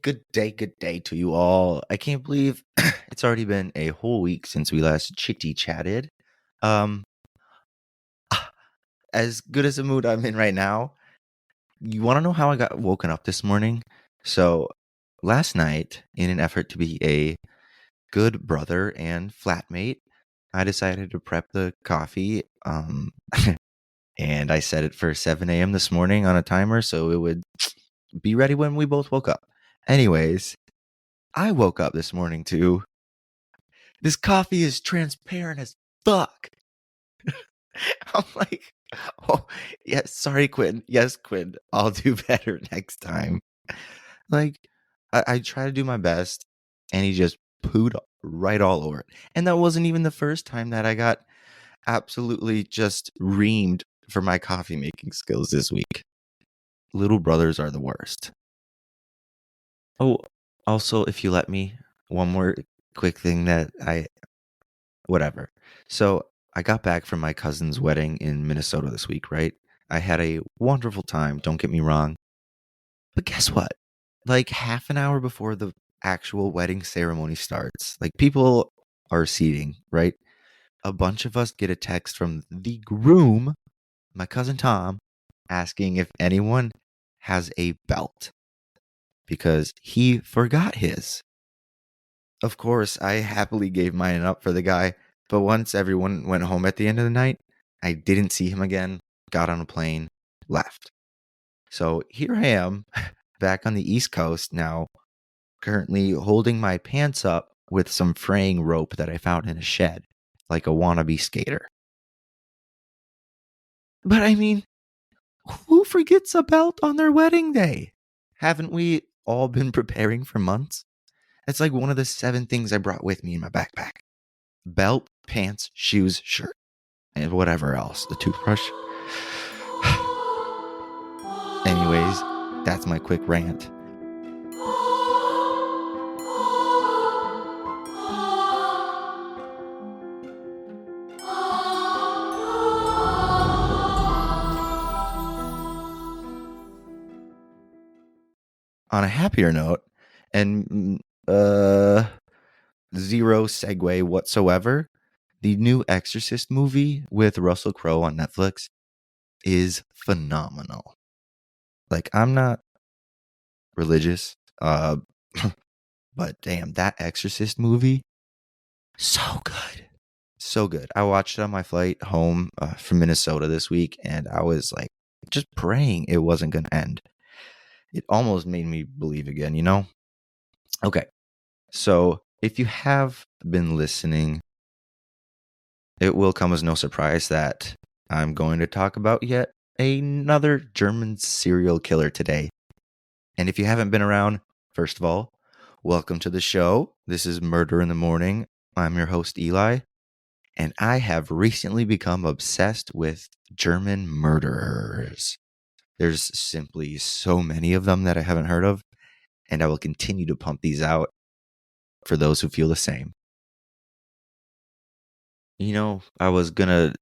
good day to you all. I can't believe it's already been a whole week since we last chitty chatted. Um, as good as a mood I'm in right now, you want to know how I got woken up this morning? So, last night, in an effort to be a good brother and flatmate, I decided to prep the coffee. And I set it for 7 a.m. this morning on a timer so it would be ready when we both woke up. Anyways, I woke up this morning to this coffee is transparent as fuck. I'm like, oh, yes, sorry, Quinn. Yes, Quinn, I'll do better next time. Like, I try to do my best, and he just pooed right all over it. And that wasn't even the first time that I got absolutely just reamed for my coffee making skills this week. Little brothers are the worst. Oh, also, if you let me, one more quick thing that whatever. So I got back from my cousin's wedding in Minnesota this week, right? I had a wonderful time, don't get me wrong. But guess what? Like half an hour before the actual wedding ceremony starts, like people are seating, right? A bunch of us get a text from the groom, my cousin Tom, asking if anyone has a belt because he forgot his. Of course, I happily gave mine up for the guy, but once everyone went home at the end of the night, I didn't see him again, got on a plane, left. So here I am, back on the East Coast now, currently holding my pants up with some fraying rope that I found in a shed, like a wannabe skater. But I mean, who forgets a belt on their wedding day? Haven't we all been preparing for months? It's like one of the 7 things I brought with me in my backpack. Belt, pants, shoes, shirt, and whatever else. The toothbrush. Anyways, that's my quick rant. On a happier note, and zero segue whatsoever, the new Exorcist movie with Russell Crowe on Netflix is phenomenal. Like, I'm not religious, but damn, that Exorcist movie, so good. So good. I watched it on my flight home from Minnesota this week, and I was like, just praying it wasn't going to end. It almost made me believe again, you know? Okay, so if you have been listening, it will come as no surprise that I'm going to talk about yet another German serial killer today. And if you haven't been around, first of all, welcome to the show. This is Murder in the Morning. I'm your host, Eli. And I have recently become obsessed with German murderers. There's simply so many of them that I haven't heard of, and I will continue to pump these out for those who feel the same. You know, I was going to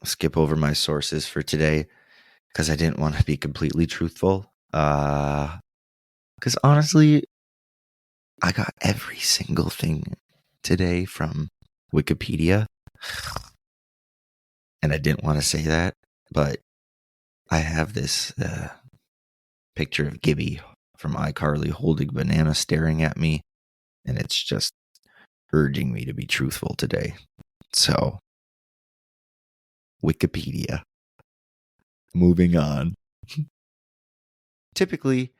skip over my sources for today because I didn't want to be completely truthful. Because honestly, I got every single thing today from Wikipedia. And I didn't want to say that, but I have this picture of Gibby from iCarly holding a banana staring at me, and it's just urging me to be truthful today. So, Wikipedia. Moving on. Typically,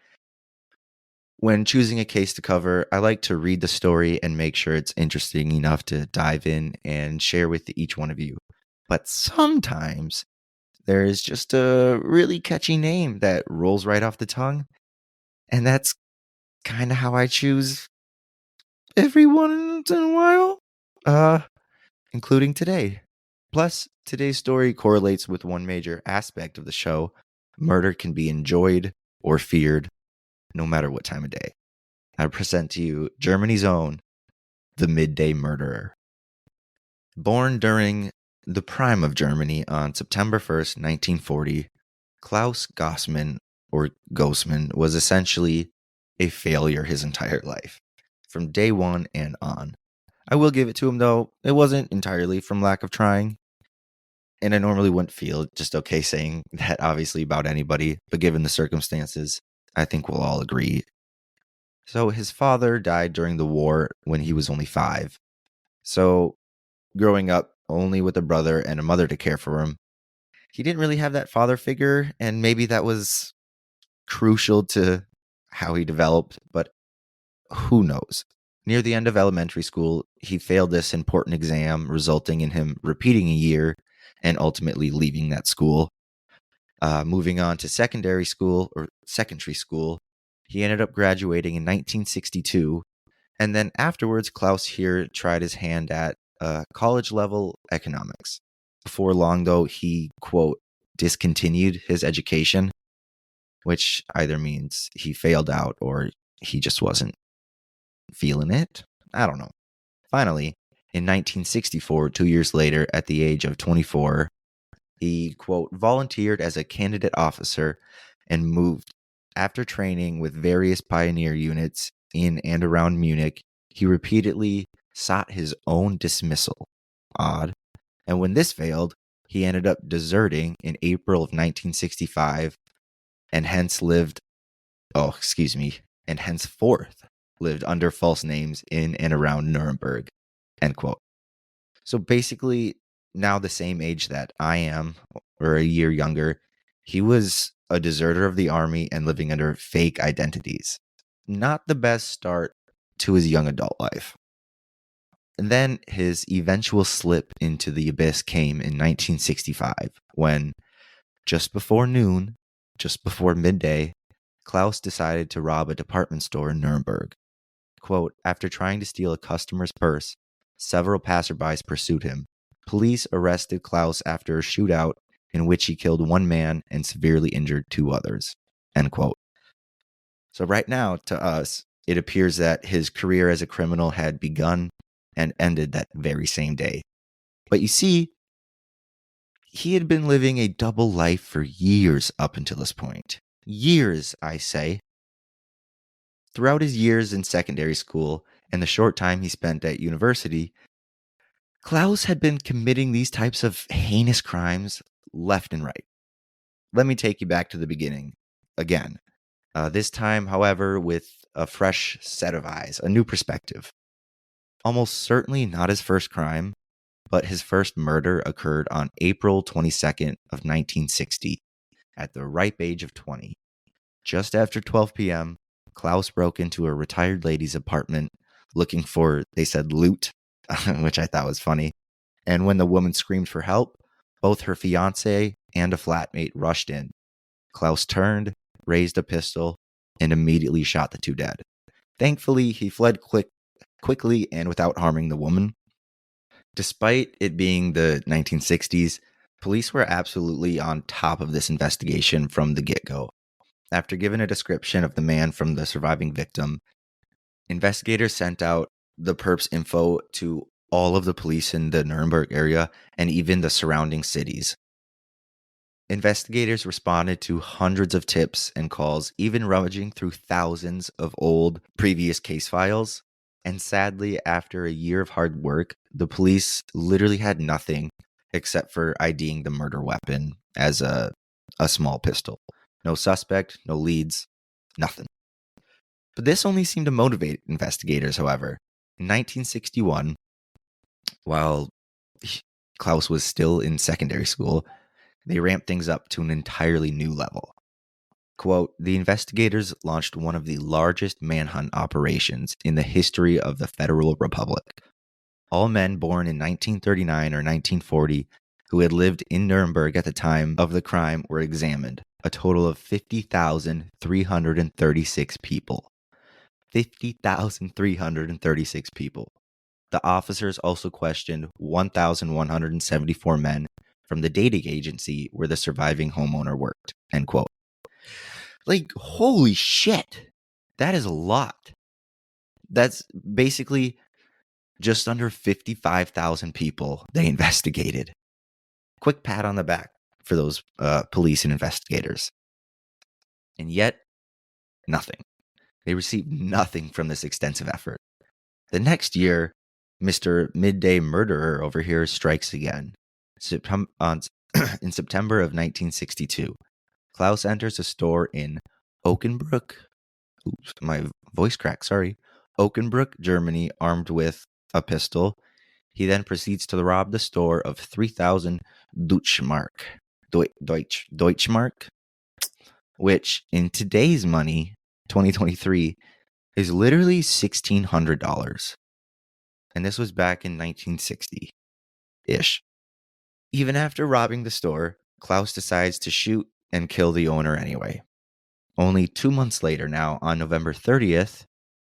when choosing a case to cover, I like to read the story and make sure it's interesting enough to dive in and share with each one of you. But sometimes there is just a really catchy name that rolls right off the tongue. And that's kind of how I choose every once in a while, including today. Plus, today's story correlates with one major aspect of the show. Murder can be enjoyed or feared, no matter what time of day. I present to you Germany's own, the Midday Murderer. Born during the prime of Germany on September 1st, 1940, Klaus Gosmann, or Gosmann, was essentially a failure his entire life, from day one and on. I will give it to him, though, it wasn't entirely from lack of trying. And I normally wouldn't feel just okay saying that, obviously, about anybody, but given the circumstances, I think we'll all agree. So his father died during the war when he was only 5. So growing up only with a brother and a mother to care for him, he didn't really have that father figure, and maybe that was crucial to how he developed, but who knows? Near the end of elementary school, he failed this important exam, resulting in him repeating a year and ultimately leaving that school. Moving on to secondary school, he ended up graduating in 1962. And then afterwards, Klaus here tried his hand at college level economics. Before long, though, he, quote, discontinued his education, which either means he failed out or he just wasn't feeling it. I don't know. Finally, in 1964, 2 years later, at the age of 24, he, quote, volunteered as a candidate officer and moved. After training with various pioneer units in and around Munich, he repeatedly sought his own dismissal. Odd. And when this failed, he ended up deserting in April of 1965 and henceforth lived under false names in and around Nuremberg, end quote. So basically, now the same age that I am, or a year younger, he was a deserter of the army and living under fake identities. Not the best start to his young adult life. And then his eventual slip into the abyss came in 1965, when, just before noon, just before midday, Klaus decided to rob a department store in Nuremberg. Quote, after trying to steal a customer's purse, several passerbys pursued him. Police arrested Klaus after a shootout in which he killed one man and severely injured 2 others, end quote. So right now, to us, it appears that his career as a criminal had begun and ended that very same day. But you see, he had been living a double life for years up until this point. Years, I say. Throughout his years in secondary school and the short time he spent at university, Klaus had been committing these types of heinous crimes left and right. Let me take you back to the beginning again. This time, however, with a fresh set of eyes, a new perspective. Almost certainly not his first crime, but his first murder occurred on April 22nd of 1960, at the ripe age of 20. Just after 12 p.m., Klaus broke into a retired lady's apartment looking for, they said, loot, which I thought was funny. And when the woman screamed for help, both her fiancé and a flatmate rushed in. Klaus turned, raised a pistol, and immediately shot the 2 dead. Thankfully, he fled quickly and without harming the woman. Despite it being the 1960s, police were absolutely on top of this investigation from the get-go. After giving a description of the man from the surviving victim, investigators sent out the perp's info to all of the police in the Nuremberg area and even the surrounding cities. Investigators responded to hundreds of tips and calls, even rummaging through thousands of old previous case files. And sadly, after a year of hard work, the police literally had nothing except for IDing the murder weapon as a small pistol. No suspect, no leads, nothing. But this only seemed to motivate investigators, however. In 1961, while Klaus was still in secondary school, they ramped things up to an entirely new level. Quote, the investigators launched one of the largest manhunt operations in the history of the Federal Republic. All men born in 1939 or 1940 who had lived in Nuremberg at the time of the crime were examined, a total of 50,336 people. 50,336 people. The officers also questioned 1,174 men from the dating agency where the surviving homeowner worked, end quote. Like, holy shit. That is a lot. That's basically just under 55,000 people they investigated. Quick pat on the back for those police and investigators. And yet, nothing. They received nothing from this extensive effort. The next year, Mr. Midday Murderer over here strikes again. In September of 1962, Klaus enters a store in Oakenbrook. Oops, my voice cracked, sorry. Oakenbrook, Germany, armed with a pistol. He then proceeds to rob the store of 3,000 Deutschmark, Deutschmark, which in today's money, 2023, is literally $1,600. And this was back in 1960-ish. Even after robbing the store, Klaus decides to shoot and kill the owner anyway. Only 2 months later now, on November 30th,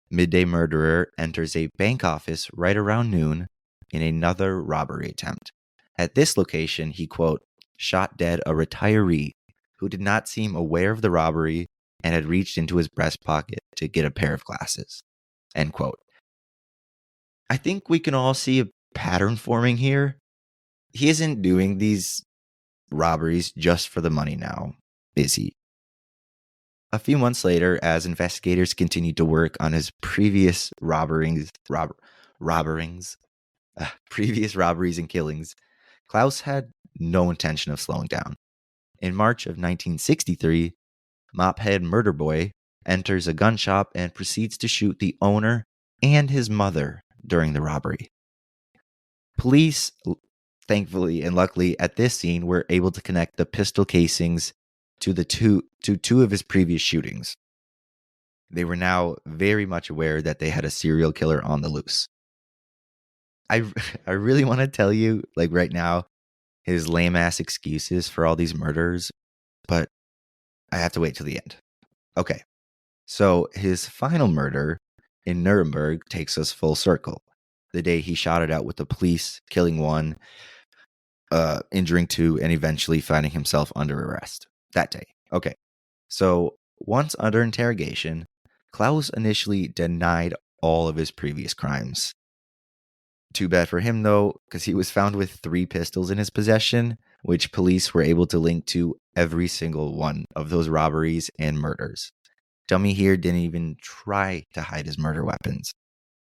Midday Murderer enters a bank office right around noon in another robbery attempt. At this location, he, quote, shot dead a retiree who did not seem aware of the robbery and had reached into his breast pocket to get a pair of glasses, end quote. I think we can all see a pattern forming here. He isn't doing these robberies just for the money now, is he? A few months later, as investigators continued to work on his previous robberies and killings, Klaus had no intention of slowing down. In March of 1963, Mophead Murder Boy enters a gun shop and proceeds to shoot the owner and his mother during the robbery. Police, thankfully and luckily, at this scene were able to connect the pistol casings to two of his previous shootings. They were now very much aware that they had a serial killer on the loose. I really want to tell you, like right now, his lame ass excuses for all these murders, but I have to wait till the end. Okay, so his final murder in Nuremberg takes us full circle. The day he shot it out with the police, killing one, injuring two, and eventually finding himself under arrest. That day. Okay, so once under interrogation, Klaus initially denied all of his previous crimes. Too bad for him, though, because he was found with 3 pistols in his possession, which police were able to link to every single one of those robberies and murders. Dummy here didn't even try to hide his murder weapons.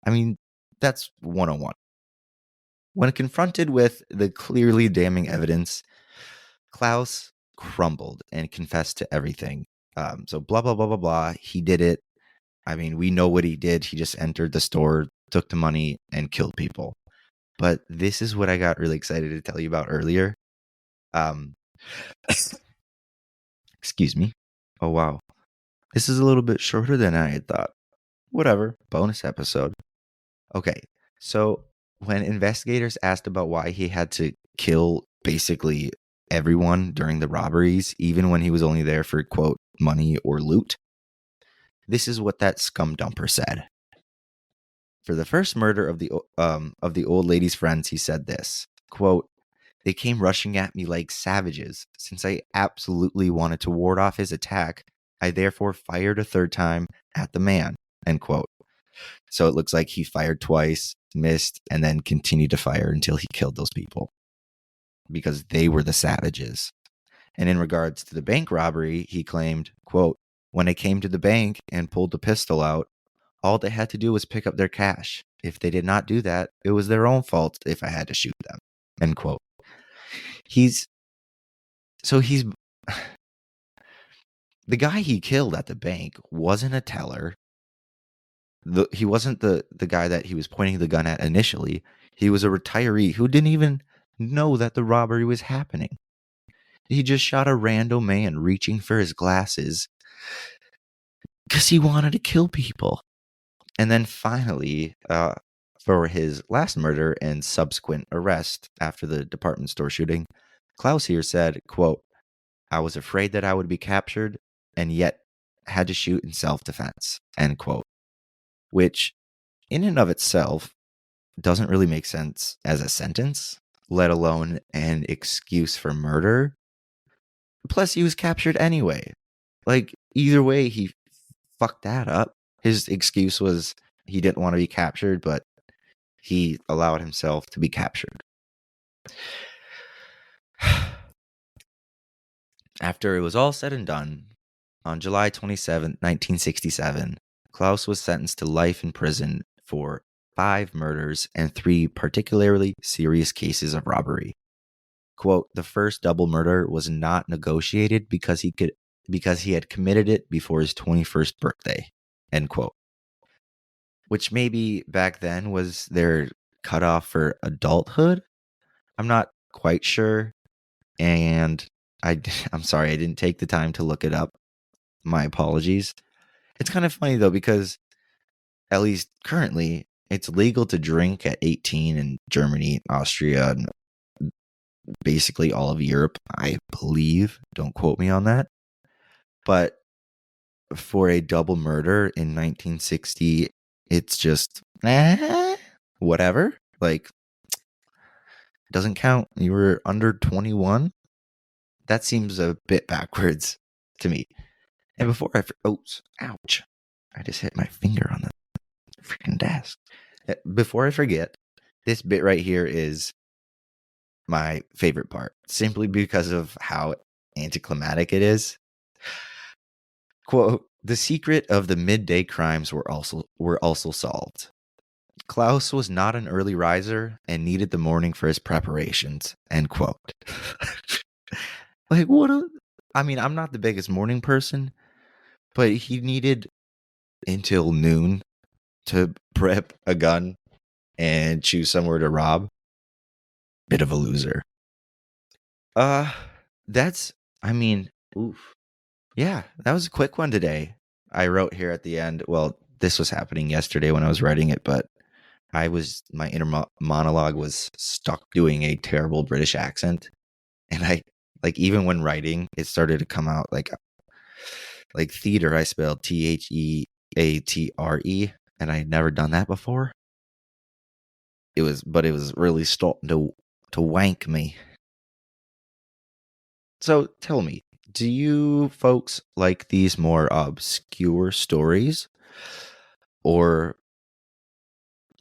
I mean, that's 101. When confronted with the clearly damning evidence, Klaus crumbled and confessed to everything. So blah, blah, blah, blah, blah. He did it. I mean, we know what he did. He just entered the store, took the money, and killed people. But this is what I got really excited to tell you about earlier. Excuse me. Oh, wow. This is a little bit shorter than I had thought. Whatever. Bonus episode. Okay. So when investigators asked about why he had to kill basically everyone during the robberies, even when he was only there for, quote, money or loot, this is what that scum dumper said. For the first murder of the old lady's friends, he said this, quote, they came rushing at me like savages. Since I absolutely wanted to ward off his attack, I therefore fired a third time at the man, end quote. So it looks like he fired twice, missed, and then continued to fire until he killed those people because they were the savages. And in regards to the bank robbery, he claimed, quote, when I came to the bank and pulled the pistol out, all they had to do was pick up their cash. If they did not do that, it was their own fault if I had to shoot them, end quote. The guy he killed at the bank wasn't a teller. He wasn't the guy that he was pointing the gun at initially. He was a retiree who didn't even know that the robbery was happening. He just shot a random man reaching for his glasses because he wanted to kill people. And then finally, for his last murder and subsequent arrest after the department store shooting, Klaus here said, quote, I was afraid that I would be captured and yet had to shoot in self-defense, end quote. Which, in and of itself, doesn't really make sense as a sentence, let alone an excuse for murder. Plus, he was captured anyway. Like, either way, he fucked that up. His excuse was he didn't want to be captured, but he allowed himself to be captured. After it was all said and done, on July 27, 1967, Klaus was sentenced to life in prison for 5 murders and 3 particularly serious cases of robbery. Quote, the first double murder was not negotiated because he had committed it before his 21st birthday, end quote. Which maybe back then was their cutoff for adulthood. I'm not quite sure. And I'm sorry, I didn't take the time to look it up. My apologies. It's kind of funny though, because at least currently it's legal to drink at 18 in Germany, Austria, and basically all of Europe, I believe. Don't quote me on that. But for a double murder in 1960, it's just whatever. Like, doesn't count. You were under 21. That seems a bit backwards to me. And before ouch. I just hit my finger on the freaking desk. Before I forget, this bit right here is my favorite part, simply because of how anticlimactic it is. Quote, the secret of the midday crimes were also solved. Klaus was not an early riser and needed the morning for his preparations, end quote. Like, I'm not the biggest morning person, but he needed until noon to prep a gun and choose somewhere to rob. Bit of a loser. Oof. Yeah, that was a quick one today. I wrote here at the end, well, this was happening yesterday when I was writing it, but my inner monologue was stuck doing a terrible British accent. And even when writing, it started to come out like theater, I spelled THEATRE, and I had never done that before. It was really starting to wank me. So tell me, do you folks like these more obscure stories? Or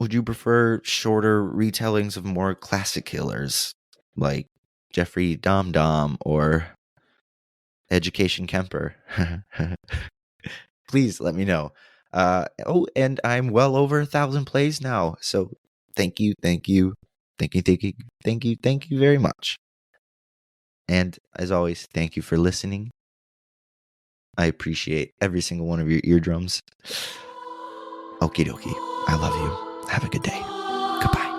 would you prefer shorter retellings of more classic killers like Jeffrey Dom or Education Kemper? Please let me know. And I'm well over 1,000 plays now. So thank you very much. And as always, thank you for listening. I appreciate every single one of your eardrums. Okie dokie. I love you. Have a good day. Goodbye.